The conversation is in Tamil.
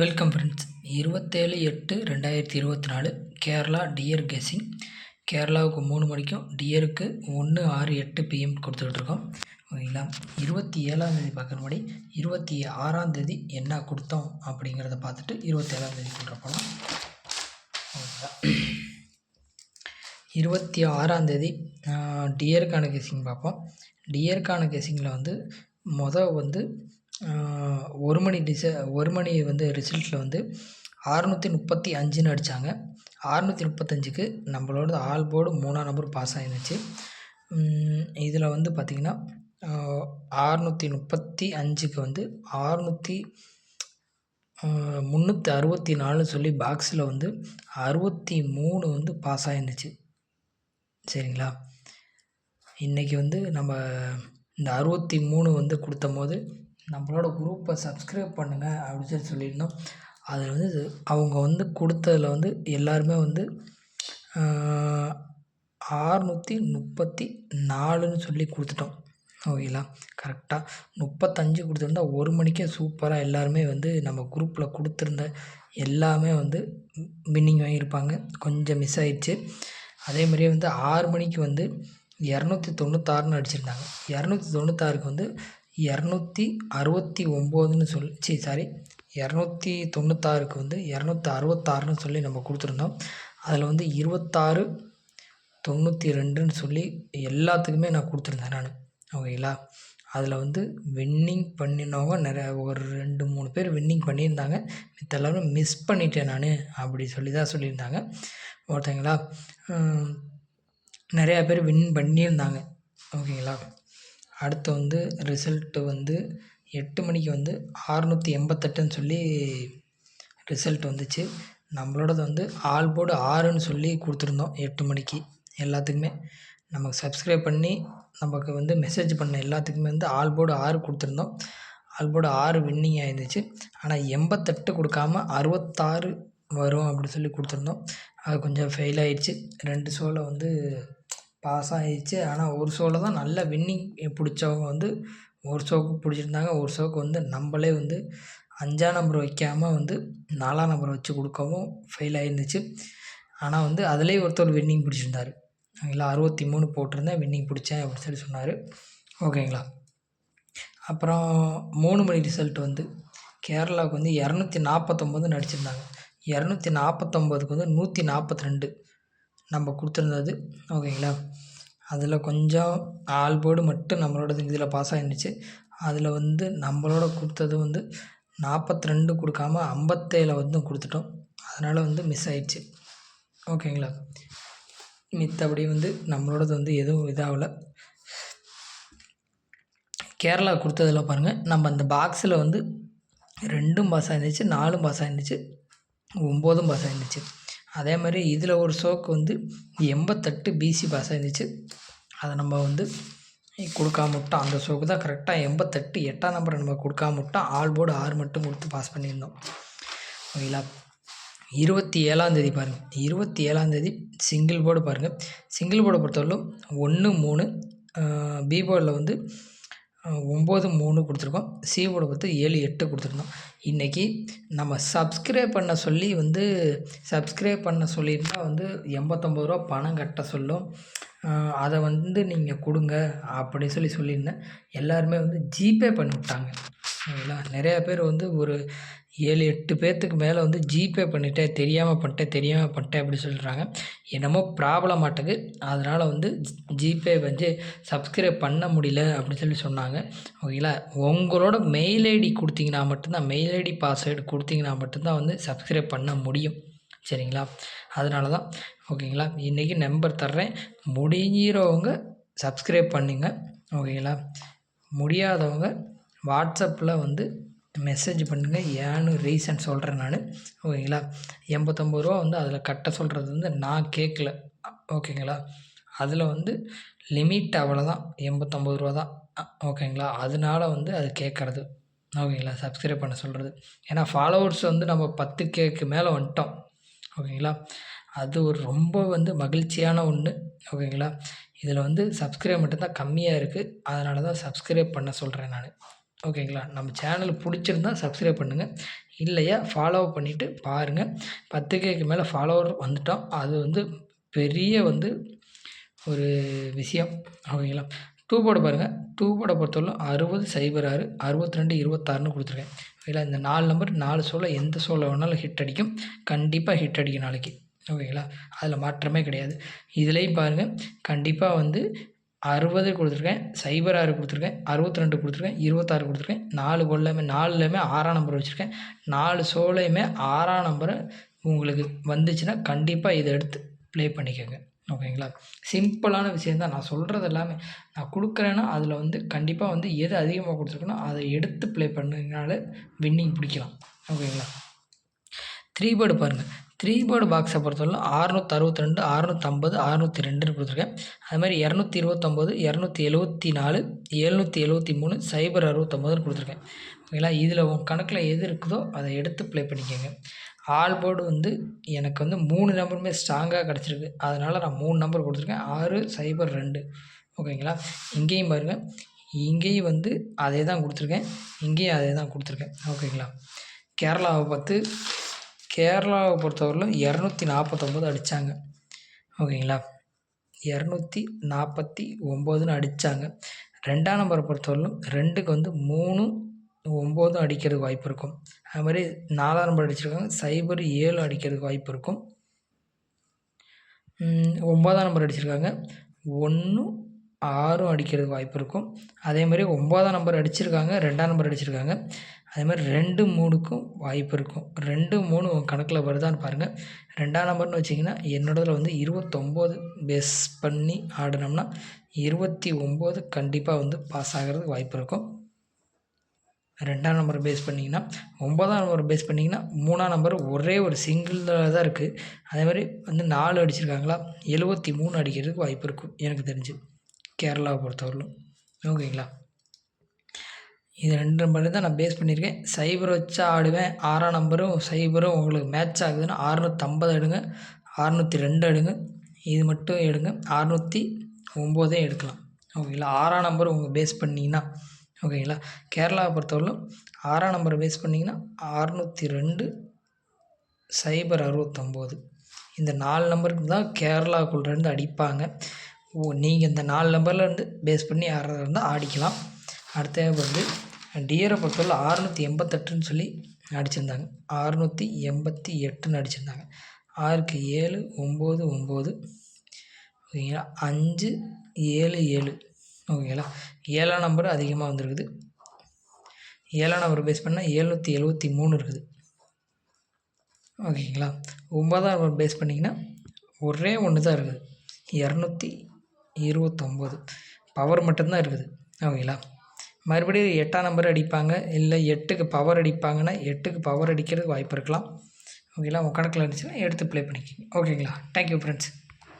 Welcome friends. 27/8/2024 Kerala dear guessing. கேரளாவுக்கு 3 மணிக்கும், டியருக்கு 1:06 PM கொடுத்துட்ருக்கோம். ஓகேங்களா. 27ஆந்தேதி பார்க்குறபடி 26ஆந்தேதி என்ன கொடுத்தோம் அப்படிங்கிறத பார்த்துட்டு 27ஆந்தேதி கொடுக்குற போகலாம். ஓகேங்களா. 26ஆந்தேதி டியருக்கான கெஸ்ஸிங் பார்ப்போம். டியருக்கான கெஸ்ஸிங்கில் வந்து 1 மணி ரிசல்ட்டில் 635ன்னு அடித்தாங்க. 635க்கு நம்மளோட ஆல் போர்டு 3ஆம் நம்பர் பாஸ் ஆகிருந்துச்சு. இதில் பார்த்திங்கன்னா 635க்கு 364 சொல்லி பாக்ஸில் 63 பாஸ் ஆகிருந்துச்சு. சரிங்களா. இன்றைக்கி நம்ம இந்த 63 கொடுத்தம்போது நம்மளோட குரூப்பை சப்ஸ்கிரைப் பண்ணுங்கள் அப்படின்னு சொல்லியிருந்தோம். அதில் அவங்க கொடுத்ததில் எல்லாருமே 634ன்னு சொல்லி கொடுத்துட்டோம். ஓகேங்களா. கரெக்டாக 35 கொடுத்துருந்தா 1 மணிக்கே சூப்பராக எல்லாருமே நம்ம குரூப்பில் கொடுத்துருந்த எல்லாமே வின்னிங் வாங்கியிருப்பாங்க. கொஞ்சம் மிஸ் ஆயிடுச்சு. அதே மாதிரியே 6 மணிக்கு 296ன்னு அடிச்சிருந்தாங்க. 296க்கு 269ன்னு சொல்லி 296க்கு 266ன்னு சொல்லி நம்ம கொடுத்துருந்தோம். அதில் 2692ன்னு சொல்லி எல்லாத்துக்குமே நான் கொடுத்துருந்தேன் நான். ஓகேங்களா. அதில் வின்னிங் பண்ணினவங்க நிறையா ஒரு 2-3 பேர் வின்னிங் பண்ணியிருந்தாங்க. மித்த எல்லாரும் மிஸ் பண்ணிட்டேன் நான் அப்படி சொல்லி தான் சொல்லியிருந்தாங்க. ஓகேங்களா. நிறையா பேர் வின் பண்ணியிருந்தாங்க. ஓகேங்களா. அடுத்து ரிசல்ட்டு 8 மணிக்கு 688ன்னு சொல்லி ரிசல்ட் வந்துச்சு. நம்மளோடது ஆல் போர்டு 6ன்னு சொல்லி கொடுத்துருந்தோம் 8 மணிக்கு எல்லாத்துக்குமே. நமக்கு சப்ஸ்கிரைப் பண்ணி நமக்கு மெசேஜ் பண்ண எல்லாத்துக்குமே ஆல் போர்டு 6 கொடுத்துருந்தோம். ஆல் போர்டு 6 வின்னிங் ஆகிருந்துச்சு. ஆனால் 88 கொடுக்காம 66 வரும் அப்படின்னு சொல்லி கொடுத்துருந்தோம். அது கொஞ்சம் ஃபெயில் ஆகிடுச்சு. 2 ஷோவில் பாஸ் ஆகிடுச்சு. ஆனால் ஒரு ஷோவில் தான் நல்ல வின்னிங் பிடிச்சவங்க ஒரு ஷோவுக்கு பிடிச்சிருந்தாங்க. ஒரு ஷோவுக்கு நம்மளே 5ஆம் நம்பர் வைக்காமல் 4ஆம் நம்பர் வச்சு கொடுக்கவும் ஃபெயில் ஆகிருந்துச்சு. ஆனால் அதிலே ஒருத்தர் வின்னிங் பிடிச்சிருந்தார். ஓகேங்களா. 63 போட்டிருந்தேன், வின்னிங் பிடிச்சேன் அப்படின்னு சொல்லி சொன்னார். ஓகேங்களா. அப்புறம் 3 மணி ரிசல்ட் கேரளாவுக்கு 249ன்னு அடிச்சிருந்தாங்க. 249க்கு 142 நம்ம கொடுத்துருந்தது. ஓகேங்களா. அதில் கொஞ்சம் ஆல் போர்டு மட்டும் நம்மளோடது இதில் பாஸ் ஆகிருந்துச்சு. அதில் நம்மளோட கொடுத்தது 42 கொடுக்காம 57 கொடுத்துட்டோம். அதனால் மிஸ் ஆயிடுச்சு. ஓகேங்களா. மித்தபடி நம்மளோடது எதுவும் இதாகலை. கேரளா கொடுத்ததில் பாருங்கள், நம்ம அந்த பாக்ஸில் 2 பாஸ் ஆகிருந்துச்சு, 4 பாஸ் ஆகிருந்துச்சு, 9 பாஸ் ஆகிருந்துச்சு. அதே மாதிரி இதில் ஒரு ஷோக்கு 88 BC பாஸ் ஆகிருந்துச்சு. அதை நம்ம கொடுக்காம விட்டோம். அந்த ஷோக்கு தான் கரெக்டாக 88 8ஆம் நம்பரை நம்ம கொடுக்காம விட்டோம். ஆல் போர்டு 6 மட்டும் கொடுத்து பாஸ் பண்ணியிருந்தோம். ஓகேங்களா. 27ஆந்தேதி பாருங்கள். 27ஆந்தேதி சிங்கிள் போர்டு பாருங்கள். சிங்கிள் போர்டை பொறுத்தவரையிலும் 1 3 பி போர்டில் 9 3 கொடுத்துருக்கோம். சி போர்டை பொறுத்து 7 8 கொடுத்துருந்தோம். இன்றைக்கி நம்ம சப்ஸ்கிரைப் பண்ண சொல்லி சப்ஸ்கிரைப் பண்ண சொல்லியிருந்தா 89 ரூபா பணம் கட்ட சொல்லும். அதை நீங்கள் கொடுங்க அப்படின்னு சொல்லியிருந்தேன். எல்லாருமே ஜிபே பண்ணிவிட்டாங்க. ஓகேங்களா. நிறையா பேர் ஒரு 7-8 பேர்த்துக்கு மேலே ஜிபே பண்ணிட்டேன், தெரியாமல் பண்ணிட்டேன் அப்படி சொல்கிறாங்க. என்னமோ ப்ராப்ளம் மாட்டுக்கு. அதனால் ஜிபே சப்ஸ்கிரைப் பண்ண முடியல அப்படின்னு சொன்னாங்க. ஓகேங்களா. உங்களோட மெயில் ஐடி கொடுத்தீங்கன்னா மட்டும்தான், மெயில் ஐடி பாஸ்வேர்டு கொடுத்தீங்கன்னா மட்டும்தான் சப்ஸ்கிரைப் பண்ண முடியும். சரிங்களா. அதனால தான். ஓகேங்களா. இன்றைக்கி நம்பர் தர்றேன். முடிகிறவங்க சப்ஸ்கிரைப் பண்ணுங்க. ஓகேங்களா. முடியாதவங்க வாட்ஸ்அப்பில் மெசேஜ் பண்ணுங்கள். ஏன்னு ரீசன் சொல்கிறேன் நான். ஓகேங்களா. 89 ரூபா அதில் கட்ட சொல்கிறது நான் கேட்கல. ஓகேங்களா. அதில் லிமிட் அவ்வளோதான், 89 ரூபா தான். ஓகேங்களா. அதனால அது கேட்குறது. ஓகேங்களா. சப்ஸ்கிரைப் பண்ண சொல்கிறது. ஏன்னா ஃபாலோவர்ஸ் நம்ம 10Kக்கு மேலே வந்துட்டோம். ஓகேங்களா. அது ஒரு ரொம்ப மகிழ்ச்சியான ஒன்று. ஓகேங்களா. இதில் சப்ஸ்கிரைப் மட்டும்தான் கம்மியாக இருக்குது. அதனால தான் சப்ஸ்கிரைப் பண்ண சொல்கிறேன் நான். ஓகேங்களா? நம்ம சேனல் பிடிச்சிருந்தா சப்ஸ்கிரைப் பண்ணுங்கள். இல்லையா ஃபாலோ பண்ணிவிட்டு பாருங்கள். 10Kக்கு மேலே ஃபாலோவர் வந்துட்டோம். அது வந்து பெரிய வந்து ஒரு விஷயம். ஓகேங்களா? டூ போர்டு பாருங்கள். டூ போர்டை பொறுத்தவரையிலும் 60 06 62 26ன்னு கொடுத்துருக்கேன். ஓகேங்களா? இந்த 4 நம்பர் 4 ஷோல எந்த ஷோல வேணாலும் ஹிட் அடிக்கும். கண்டிப்பாக ஹிட் அடிக்கும் நாளைக்கு. ஓகேங்களா? அதில் மாற்றமே கிடையாது. இதுலேயும் பாருங்கள், கண்டிப்பாக வந்து 60 கொடுத்துருக்கேன், 06 கொடுத்துருக்கேன், 62 கொடுத்துருக்கேன், 26 கொடுத்துருக்கேன். 4 போர்ட்லையுமே 4லையுமே 6ஆம் நம்பர் வச்சுருக்கேன். 4 ஷோலையுமே 6ஆம் நம்பரை உங்களுக்கு வந்துச்சுன்னா கண்டிப்பாக இதை எடுத்து ப்ளே பண்ணிக்கோங்க. ஓகேங்களா? சிம்பிளான விஷயம் தான். நான் சொல்கிறது எல்லாமே நான் கொடுக்குறேன்னா அதில் வந்து கண்டிப்பாக வந்து எது அதிகமாக கொடுத்துருக்கனோ அதை எடுத்து ப்ளே பண்ணிங்கனாலே வின்னிங் பிடிக்கலாம். ஓகேங்களா? 3 போர்டு பாருங்கள். 3 போர்டு பாக்ஸை பொறுத்தவரைக்கும் 662, 650, 602ன்னு கொடுத்துருக்கேன். அது மாதிரி 229, 274, 773, 069ன்னு கொடுத்துருக்கேன். ஓகேங்களா? இதில் உங்கள் கணக்கில் எது இருக்குதோ அதை எடுத்து ப்ளே பண்ணிக்கோங்க. ஆல் போர்டு வந்து எனக்கு வந்து 3 நம்பருமே ஸ்ட்ராங்காக கிடச்சிருக்கு. அதனால் நான் 3 நம்பர் கொடுத்துருக்கேன். 6, 0, 2. ஓகேங்களா? இங்கேயும் பாருங்கள், இங்கேயும் வந்து அதே தான் கொடுத்துருக்கேன், இங்கேயும் அதே தான் கொடுத்துருக்கேன். ஓகேங்களா? கேரளாவை பொறுத்தவரையிலும் 249 அடித்தாங்க. ஓகேங்களா? 249ன்னு அடித்தாங்க. 2ஆம் நம்பரை பொறுத்தவரையிலும் 2க்கு வந்து 3, 9 அடிக்கிறதுக்கு வாய்ப்பு இருக்கும். அது மாதிரி 4ஆம் நம்பர் அடிச்சிருக்காங்க, 0, 7 அடிக்கிறதுக்கு வாய்ப்பு இருக்கும். 9ஆம் நம்பர் அடிச்சிருக்காங்க, 1, 6 அடிக்கிறதுக்கு வாய்ப்பு இருக்கும். அதே மாதிரி 9ஆம் நம்பர் அடிச்சிருக்காங்க, 2ஆம் நம்பர் அடிச்சிருக்காங்க. அதே மாதிரி 2, 3க்கும் வாய்ப்பு இருக்கும். 2, 3 உங்கள் கணக்கில் வருதான்னு பாருங்கள். 2ஆம் நம்பர்னு வச்சிங்கன்னா என்னோடதில் வந்து 29 பேஸ் பண்ணி ஆடினோம்னா 29 கண்டிப்பாக வந்து பாஸ் ஆகிறதுக்கு வாய்ப்பு இருக்கும். 2ஆம் நம்பரை பேஸ் பண்ணிங்கன்னா, 9ஆம் நம்பரை பேஸ் பண்ணிங்கன்னா 3ஆம் நம்பர் ஒரே ஒரு சிங்கிளில் தான் இருக்குது. அதே மாதிரி வந்து 4 அடிச்சிருக்காங்களா, 73 அடிக்கிறதுக்கு வாய்ப்பு இருக்கும் எனக்கு தெரிஞ்சு, கேரளாவை பொறுத்தவரையிலும். ஓகேங்களா? இது 2 நம்பர் தான் நான் பேஸ் பண்ணியிருக்கேன். 0 வச்சா ஆடுவேன். 6ஆம் நம்பரும் 0ம் உங்களுக்கு மேட்ச் ஆகுதுன்னா 650 எடுங்க, 602 எடுங்க, இது மட்டும் எடுங்க, 609 எடுக்கலாம். ஓகேங்களா? 6ஆம் நம்பர் உங்கள் பேஸ் பண்ணிங்கன்னா. ஓகேங்களா? கேரளாவை பொறுத்தவரையிலும் 6ஆம் நம்பரை பேஸ் பண்ணிங்கன்னா 602, 069 இந்த 4 நம்பருக்கு தான் கேரளாக்குள்ளேருந்து அடிப்பாங்க. நீங்கள் இந்த 4 நம்பர்லேருந்து பேஸ் பண்ணி ஆடுறதா இருந்தால் ஆடிக்கலாம். அடுத்த வந்து டியரை பொறுத்தவரை 688ன்னு சொல்லி அடிச்சிருந்தாங்க. 688ன்னு அடிச்சிருந்தாங்க. 6க்கு 7, 9, 9. ஓகேங்களா? 5, 7, 7. ஓகேங்களா? 7ஆம் நம்பர் அதிகமாக வந்துருக்குது. 7ஆம் நம்பர் பேஸ் பண்ணால் 773 இருக்குது. ஓகேங்களா? 9ஆம் நம்பர் பேஸ் பண்ணிங்கன்னா ஒரே ஒன்று தான் இருக்குது, 229. பவர் மட்டும்தான் இருக்குது. ஓகேங்களா? மறுபடியும் 8ஆம் நம்பர் அடிப்பாங்க, இல்லை 8க்கு பவர் அடிப்பாங்கன்னா 8க்கு பவர் அடிக்கிறதுக்கு வாய்ப்பு இருக்கலாம். ஓகேங்களா? உங்கள் கணக்கில் இருந்துச்சுன்னா எடுத்து ப்ளே பண்ணிக்கோங்க. ஓகேங்களா? Thank you friends.